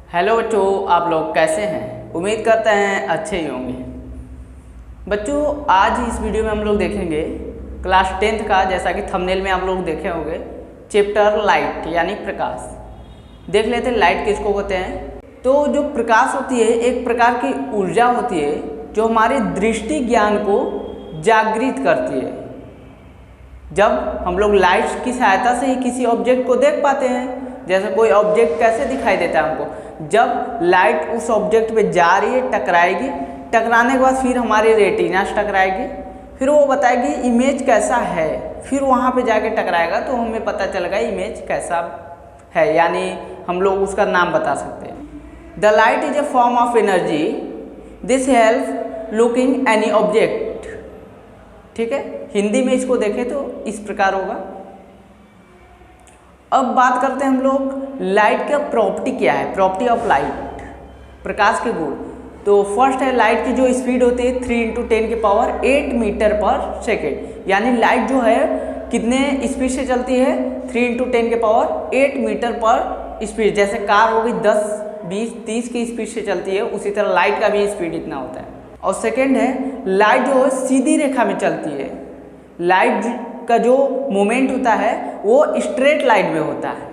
Hello बच्चों, आप लोग कैसे हैं? उम्मीद करते हैं अच्छे ही होंगे। बच्चों, आज इस वीडियो में हम लोग देखेंगे क्लास 10th का, जैसा कि थंबनेल में आप लोग देखे होंगे, चैप्टर लाइट यानी प्रकाश। देख लेते हैं लाइट किसको कहते हैं। तो जो प्रकाश होती है एक प्रकार की ऊर्जा होती है जो हमारे दृष्टि ज्ञान को जागृत करती है। जब हम लोग लाइट की सहायता से ही किसी ऑब्जेक्ट को देख पाते हैं, जैसे कोई ऑब्जेक्ट कैसे दिखाई देता है हमको, जब लाइट उस ऑब्जेक्ट पे जा रही है, टकराएगी, टकराने के बाद फिर हमारी रेटिना से टकराएगी, फिर वो बताएगी इमेज कैसा है, फिर वहाँ पे जाके टकराएगा तो हमें पता चलेगा इमेज कैसा है, यानी हम लोग उसका नाम बता सकते हैं। The light is a form of energy, this help looking any object. ठीक है, हिंदी में इसको देखें तो इस प्रकार होगा। अब बात करते हैं हम लोग लाइट का प्रॉपर्टी क्या है, प्रॉपर्टी ऑफ लाइट, प्रकाश के गुण। तो फर्स्ट है लाइट की जो स्पीड होती है 3 × 10⁸ मीटर पर सेकेंड, यानी लाइट जो है कितने स्पीड से चलती है, 3 × 10⁸ मीटर पर स्पीड। जैसे कार होगी 10, 20, 30 की स्पीड से चलती है, उसी तरह लाइट का भी स्पीड इतना होता है। और सेकेंड है लाइट जो है सीधी रेखा में चलती है, लाइट का जो मोमेंट होता है वो स्ट्रेट लाइन में होता है।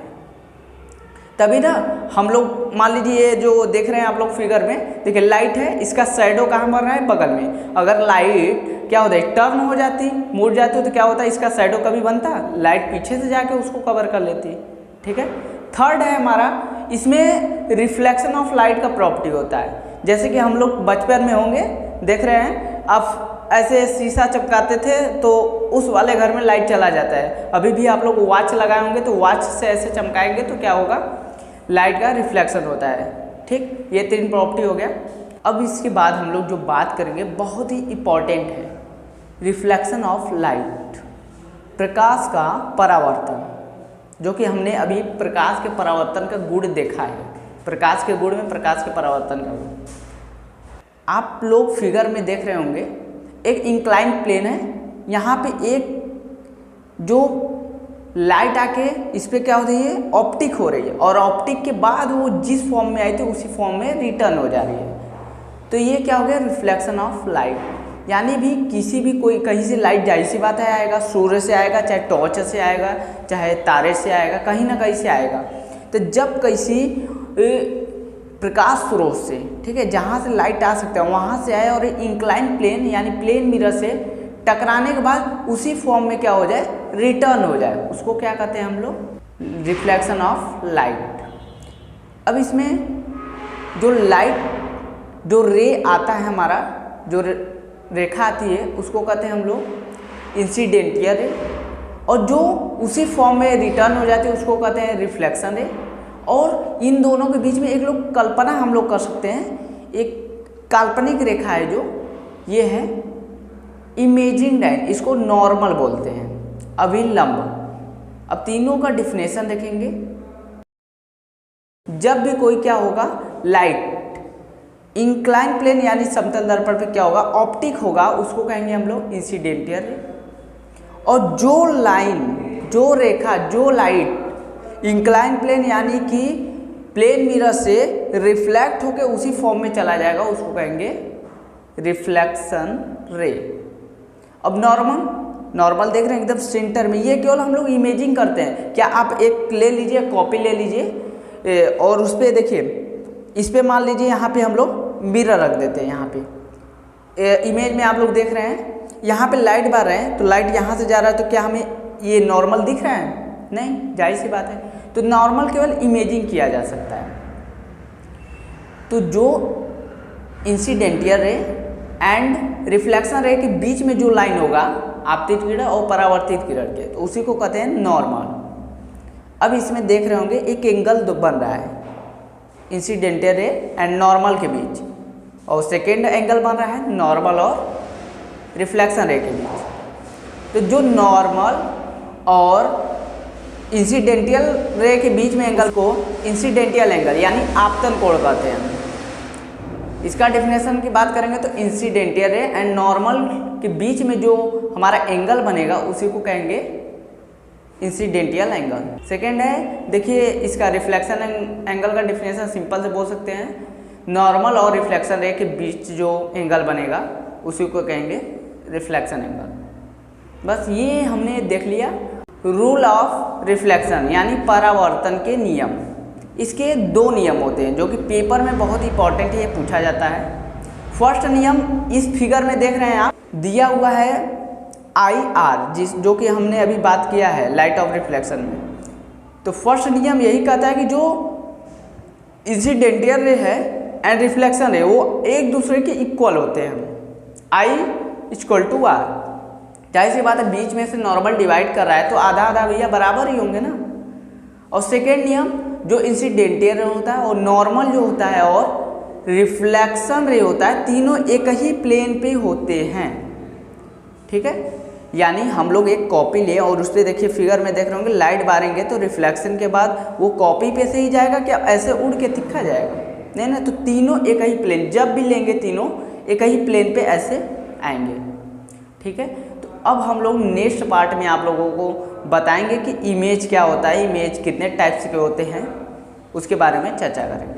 तभी ना हम लोग मान लीजिए ये जो देख रहे हैं आप लोग फिगर में, देखिए लाइट है, इसका शैडो कहाँ बन रहा है, बगल में। अगर लाइट क्या होता है टर्न हो जाती, मुड़ जाती तो क्या होता है, इसका शैडो कभी बनता, लाइट पीछे से जाके उसको कवर कर लेती है। ठीक है, थर्ड है हमारा, इसमें रिफ्लेक्शन ऑफ लाइट का प्रॉपर्टी होता है। जैसे कि हम लोग बचपन में होंगे, देख रहे हैं आप ऐसे शीशा चमकाते थे तो उस वाले घर में लाइट चला जाता है। अभी भी आप लोग वॉच लगाए होंगे तो वॉच से ऐसे चमकाएंगे तो क्या होगा, लाइट का रिफ्लेक्शन होता है। ठीक, ये 3 प्रॉपर्टी हो गया। अब इसके बाद हम लोग जो बात करेंगे बहुत ही इम्पॉर्टेंट है, रिफ्लेक्शन ऑफ लाइट, प्रकाश का परावर्तन, जो कि हमने अभी प्रकाश के परावर्तन का गुण देखा है। प्रकाश के गुण में प्रकाश के परावर्तन का गुण आप लोग फिगर में देख रहे होंगे। एक इंक्लाइन प्लेन है, यहाँ पे एक जो लाइट आके इस पर क्या हो रही है, ऑप्टिक हो रही है, और ऑप्टिक के बाद वो जिस फॉर्म में आई थी उसी फॉर्म में रिटर्न हो जा रही है। तो ये क्या हो गया, रिफ्लेक्शन ऑफ लाइट। यानी भी किसी भी कोई कहीं से लाइट जाहिर सी बात है आएगा, सूर्य से आएगा, चाहे टॉर्च से आएगा, चाहे तारे से आएगा, कहीं ना कहीं से आएगा। तो जब किसी प्रकाश स्रोत से, ठीक है, जहाँ से लाइट आ सकता है वहाँ से आए और इंक्लाइन प्लेन यानी प्लेन मिरर से टकराने के बाद उसी फॉर्म में क्या हो जाए, रिटर्न हो जाए, उसको क्या कहते हैं हम लोग, रिफ्लेक्शन ऑफ लाइट। अब इसमें जो लाइट जो रे आता है हमारा, जो रेखा आती है उसको कहते हैं हम लोग इंसिडेंटियल रे, और जो उसी फॉर्म में रिटर्न हो जाती है उसको कहते हैं रिफ्लेक्शन रे। और इन दोनों के बीच में एक लोग कल्पना हम लोग कर सकते हैं, एक काल्पनिक रेखा है जो ये है इमेजिंग लाइन, इसको नॉर्मल बोलते हैं, अभिलंब। अब तीनों का डिफिनेशन देखेंगे। जब भी कोई क्या होगा, लाइट इंक्लाइन प्लेन यानी समतल दर्पण पे क्या होगा, ऑप्टिक होगा, उसको कहेंगे हम लोग इंसिडेंटियल रे। और जो लाइन, जो रेखा, जो लाइट इंक्लाइन प्लेन यानी कि प्लेन मिरर से रिफ्लेक्ट होकर उसी फॉर्म में चला जाएगा, उसको कहेंगे रिफ्लेक्शन रे। अब नॉर्मल देख रहे हैं एकदम सेंटर में, ये केवल हम लोग इमेजिंग करते हैं। क्या आप एक ले लीजिए, कॉपी ले लीजिए और उस पर देखिए, इस पे मान लीजिए यहाँ पे हम लोग मिरर रख देते हैं। यहाँ पे इमेज में आप लोग देख रहे हैं, यहाँ पे लाइट बार रहे हैं तो लाइट यहाँ से जा रहा है, तो क्या हमें ये नॉर्मल दिख रहा है? नहीं, जाहिर सी बात है। तो नॉर्मल केवल इमेजिंग किया जा सकता है। तो जो इंसिडेंटियल रे एंड रिफ्लेक्शन रे के बीच में जो लाइन होगा आपतित किरण और परावर्तित किरण के, तो उसी को कहते हैं नॉर्मल। अब इसमें देख रहे होंगे एक एंगल बन रहा है इंसिडेंटियल रे एंड नॉर्मल के बीच, और सेकेंड एंगल बन रहा है नॉर्मल और रिफ्लेक्शन रे के बीच। तो जो नॉर्मल और इंसिडेंटियल रे के बीच में एंगल को इंसिडेंटियल एंगल यानी आपतन कोण कहते हैं। इसका डेफिनेशन की बात करेंगे तो इंसिडेंटियल रे एंड नॉर्मल के बीच में जो हमारा एंगल बनेगा उसी को कहेंगे इंसिडेंटियल एंगल। सेकेंड है, देखिए इसका रिफ्लेक्शन एंगल का डिफिनेशन सिंपल से बोल सकते हैं, नॉर्मल और रिफ्लेक्शन रे के बीच जो एंगल बनेगा उसी को कहेंगे रिफ्लेक्शन एंगल। बस ये हमने देख लिया रूल ऑफ रिफ्लेक्शन यानी परावर्तन के नियम। इसके 2 नियम होते हैं जो कि पेपर में बहुत इंपॉर्टेंट है, ये पूछा जाता है। फर्स्ट नियम इस फिगर में देख रहे हैं आप, दिया हुआ है IR जो कि हमने अभी बात किया है लाइट ऑफ रिफ्लेक्शन में। तो फर्स्ट नियम यही कहता है कि जो इंसिडेंटियल रे है एंड रिफ्लेक्शन रे वो एक दूसरे के इक्वल होते हैं, I=R। जाहिर सी बात है, बीच में से नॉर्मल डिवाइड कर रहा है तो आधा आधा भैया बराबर ही होंगे ना। और सेकेंड नियम, जो इंसिडेंटियल रे होता है और नॉर्मल जो होता है और रिफ्लेक्शन रे होता है, तीनों एक ही प्लेन पे होते हैं। ठीक है, यानी हम लोग एक कॉपी लें और उस पर देखिए फिगर में देख रहे होंगे लाइट बारेंगे तो रिफ्लेक्शन के बाद वो कॉपी पे से ही जाएगा क्या ऐसे उड़ के दिखा जाएगा? नहीं ना, तो तीनों एक ही प्लेन, जब भी लेंगे तीनों एक ही प्लेन पे ऐसे आएंगे। ठीक है, तो अब हम लोग नेक्स्ट पार्ट में आप लोगों को बताएंगे कि इमेज क्या होता है, इमेज कितने टाइप्स के होते हैं, उसके बारे में चर्चा करेंगे।